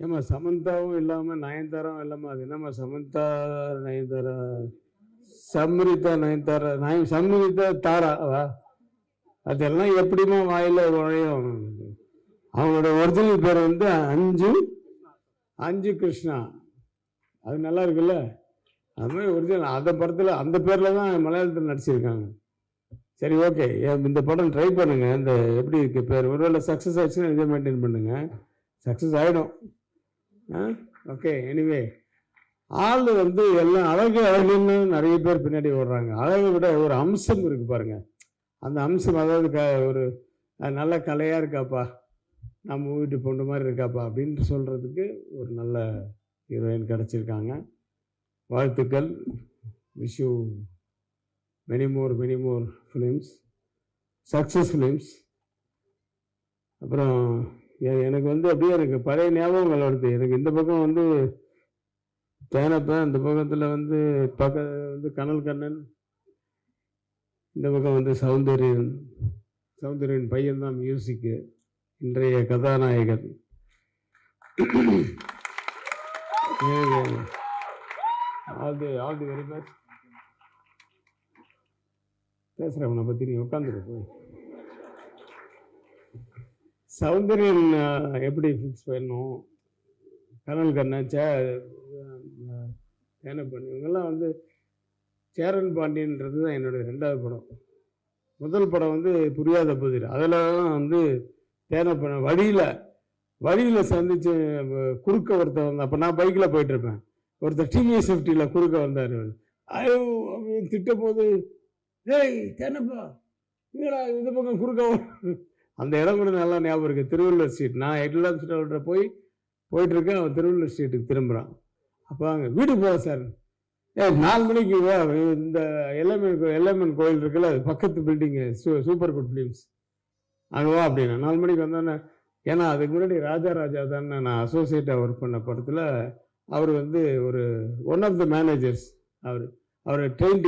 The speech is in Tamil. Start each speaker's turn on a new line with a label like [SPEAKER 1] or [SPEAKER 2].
[SPEAKER 1] ஏம்மா சமந்தாவும் இல்லாமல் நயன்தாராவும் இல்லாமல் அது என்னம்மா சமந்தா நயன்தாரா சம்ரிதா நயன்தாரா சம்ரிதா தாராவா அதெல்லாம் எப்படிமா வாயில நுழையும்? அவங்களோட ஒரிஜினல் பேர் வந்து அஞ்சு அஞ்சு கிருஷ்ணா. அது நல்லா இருக்குல்ல? அது மாதிரி ஒரிஜினல் அந்த படத்தில் அந்த பேரில் தான் மலையாளத்தில் நடிச்சிருக்காங்க. சரி, ஓகே. இந்த படம் ட்ரை பண்ணுங்க. இந்த எப்படி இருக்கு பேர்? ஒருவேளை சக்ஸஸ் ஆயிடுச்சுன்னா இதை மெயின்டைன் பண்ணுங்க. சக்ஸஸ் ஆகிடும். ஓகே. எனிவே ஆள் வந்து எல்லாம் அழகு அழகுன்னு நிறைய பேர் பின்னாடி ஓடுறாங்க. அழகை விட ஒரு அம்சம் இருக்கு பாருங்க. அந்த அம்சம், அதாவது ஒரு நல்ல கலையாக இருக்காப்பா, நம்ம வீட்டு பொண்ணு மாதிரி இருக்காப்பா அப்படின்ட்டு சொல்கிறதுக்கு ஒரு நல்ல ஹீரோயின் கிடச்சிருக்காங்க. வாழ்த்துக்கள். Wish you many more films, success films. அப்புறம் எனக்கு வந்து அப்படியே எனக்கு பழைய ஞாபகங்கள் வருது. எனக்கு இந்த பக்கம் வந்து தேனப்பன், இந்த பக்கத்தில் வந்து கனல் கண்ணன், இந்த பக்கம் வந்து சௌந்தர்யன் பையன் தான் மியூசிக்கு, இன்றைய கதாநாயகன். All the very best. பேசுகிறவனை பற்றி நீ உட்காந்துருக்கு. சௌந்தர்யன் எப்படி ஃபிக்ஸ் பண்ணணும், கனல் கண்ணன், தேனப்பன், இவங்கெல்லாம் வந்து சேரன் பாண்டியன்றது தான் என்னுடைய 2வது படம். முதல் படம் வந்து புரியாத புதிர். அதில் தான் வந்து தேனப்பன் வழியில் சந்திச்சு குறுக்க ஒருத்தர் வந்தான். அப்போ நான் பைக்கில் போயிட்டுருப்பேன். ஒருத்தர் டிவிஎஸ் 50 குறுக்க வந்தார். ஐயோ அப்படின்னு திட்ட போது, ஏய் தேனப்பா இல்லைடா இந்த பக்கம் குறுக்க. அந்த இடம் கூட நல்லா ஞாபகம் இருக்குது. திருவள்ளுவர் ஸ்ட்ரீட். நான் எட்லாம் ஸ்ட்ரீட் போயிட்டுருக்கேன். அவன் திருவள்ளுவர் ஸ்ட்ரீட்டுக்கு திரும்புகிறான். அப்போ அங்கே வீட்டுக்கு போகிறேன் சார். 4 மணிக்கு இந்த எல்எம்என் கோயில் இருக்குல்ல, பக்கத்து பில்டிங்கு, சூப்பர் குட் ஃபிலிம்ஸ், அங்கே வா அப்படின்னா 4 மணிக்கு வந்தோன்னே. ஏன்னா அதுக்கு முன்னாடி ராஜா தான் நான் அசோசியேட்டாக ஒர்க் பண்ண படத்தில் அவர் வந்து ஒன் ஆஃப் த மேனேஜர்ஸ். அவர் ட்ரெயின்